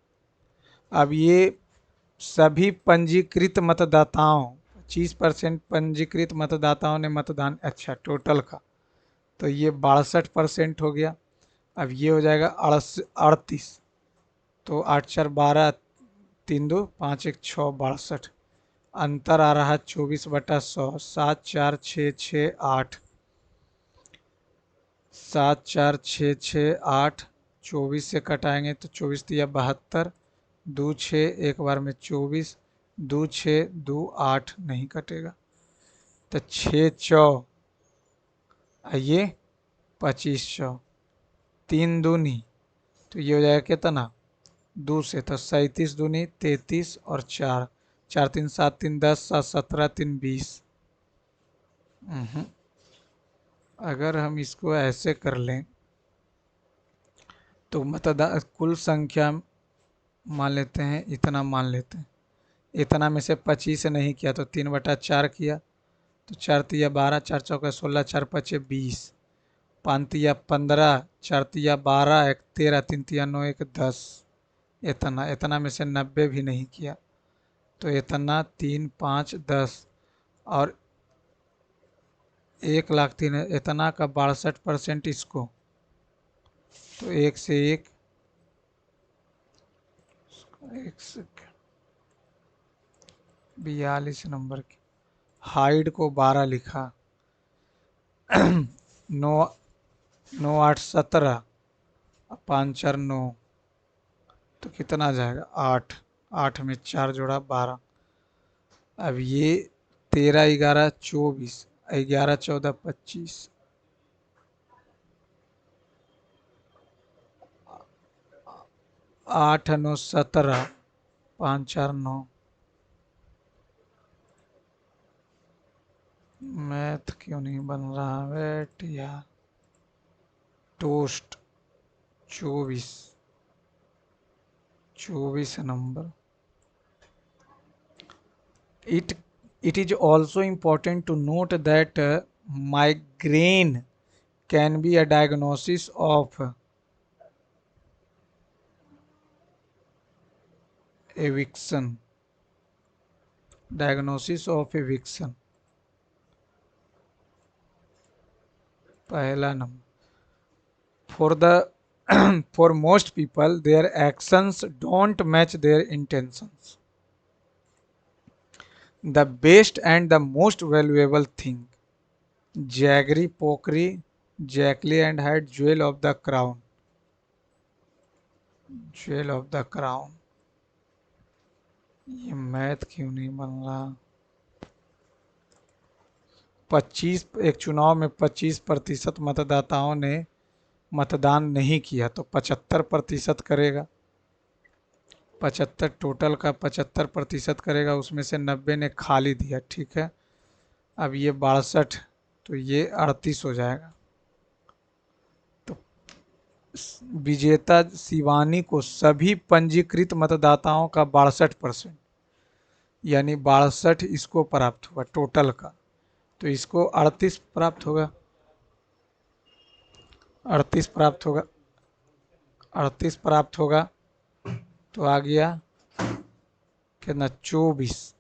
अब ये सभी पंजीकृत मतदाताओं, 25% पंजीकृत मतदाताओं ने मतदान, अच्छा टोटल का, तो ये 62% हो गया। अब ये हो जाएगा 38, तो 8 4 12, 3 2 5 1 6, 62। अंतर आ रहा 24/100, 7 4 6 6 8, 7 4 6 6 8, 24 से कटाएंगे तो 24 दिया 72, 2 6 एक बार में 24, 2 6 2 8 नहीं कटेगा, तो 6 चौ, ये 25 चौ, 3 दूनी, तो ये हो जाएगा कितना 2 से, तो 37 दूनी 33 और 4 4 3 7 3 10 7 17 3 20। अगर हम इसको ऐसे कर लें तो मतदान कुल संख्या मान लेते हैं, इतना मान लेते हैं, इतना में से 25 नहीं किया तो 3/4 किया, तो 4 तिया 12, 4 चौका 16, 4 5 20, 5 तिया 15, 4 तिया 12, 1 13, 3 तिया 9, 1 10, इतना इतना में से 90 भी नहीं किया, तो इतना 3 5 10 और 1,03 है, इतना का 62% इसको, तो एक से एक, एक से 42 नंबर की। हाइट को 12 लिखा, 9 9 8 17, 5 4 9, तो कितना आ जाएगा 8, 8 में 4 जोड़ा 12। अब ये 13 11 24, 11 14 25, 8 9 17, 5 4 9। मैथ क्यों नहीं बन रहा बेट यार। Toast 24, 24 number. It it is also important to note that migraine can be a diagnosis of eviction. Diagnosis of eviction. पहला number. For the for most people, their actions don't match their intentions. The best and the most valuable thing. Jaggery Pokri, Jackly and had jewel of the crown. Jewel of the crown. ये math क्यों नहीं बन रहा। 25 एक चुनाव में 25% मतदाताओं ने मतदान नहीं किया तो 75% करेगा। 75 टोटल का 75% करेगा, उसमें से 90 ने खाली दिया, ठीक है। अब ये 62, तो ये 38 हो जाएगा। तो विजेता शिवानी को सभी पंजीकृत मतदाताओं का 62%, यानी 62 इसको प्राप्त हुआ टोटल का, तो इसको 38 प्राप्त होगा, 38 प्राप्त होगा, 38 प्राप्त होगा, तो आ गया कितना 24,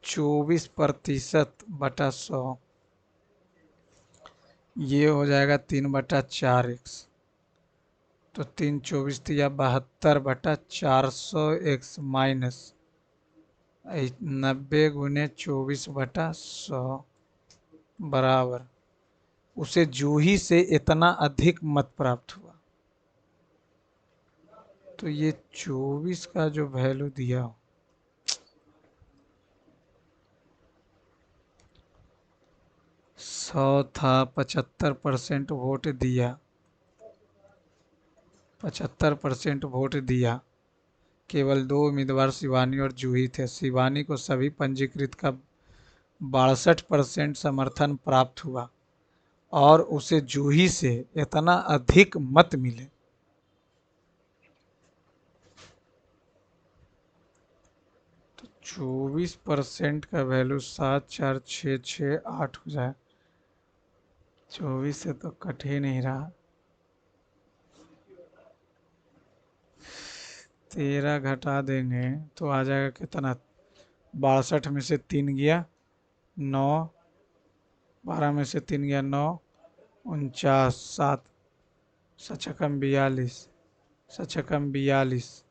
24% बटा 100, ये हो जाएगा 3/4x, तो 3 24 या 72/400x माइनस 90 गुने 24/100 बराबर, उसे जूही से इतना अधिक मत प्राप्त हुआ। तो ये 24 का जो वैल्यू दिया हो, 100 था, 75% वोट दिया, 75% वोट दिया। केवल 2 उम्मीदवार शिवानी और जूही थे। शिवानी को सभी पंजीकृत का 62% समर्थन प्राप्त हुआ और उसे जूही से इतना अधिक मत मिले। तो 24% का वैल्यू 7 4 6 6 8 हो जाए। 24 से तो कट ही नहीं रहा। 13 घटा देंगे तो आ जाएगा कितना, 62 में से 3 गया 9, 12 में से 3 गया 9, 49, 7 सचकम 42, सचकम 42,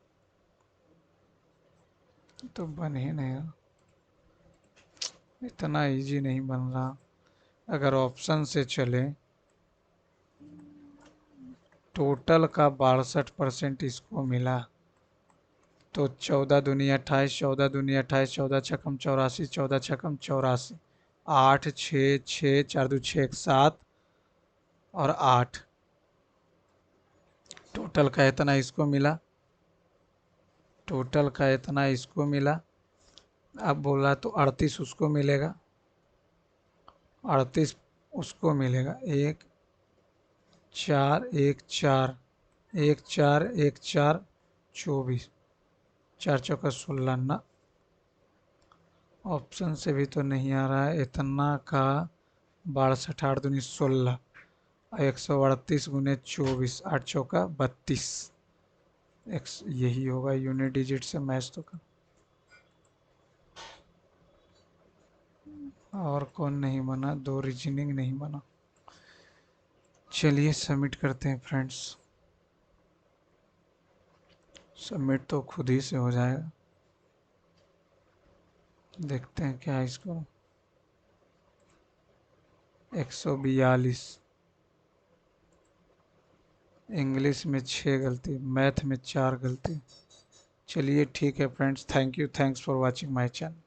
तो बन ही नहीं रहा। इतना इजी नहीं बन रहा। अगर ऑप्शन से चले, टोटल का 62% इसको मिला, तो 14 दूनी 28, 14 दूनी 28, 14 छकम 84, 14 छकम 84, 8 6 6 4 2 6 7 और 8, टोटल का इतना इसको मिला, टोटल का इतना इसको मिला। अब बोला तो 38 उसको मिलेगा, 38 उसको मिलेगा, 1 4 1 4 1 4 1 4 24, 4 चौका 16 ना, ऑप्शन से भी तो नहीं आ रहा है। इतना का 62 8 दूनी 16, 138 × 24, 8 चौका 32। यही होगा यूनिट डिजिट से मैच तो कर। और कौन नहीं बना, दो रीजनिंग नहीं बना। चलिए सबमिट करते हैं फ्रेंड्स। सबमिट तो खुद ही से हो जाएगा। देखते हैं क्या है इसको। 142। इंग्लिश में 6 गलती, मैथ में 4 गलती। चलिए ठीक है friends, thank you, thanks for watching my channel.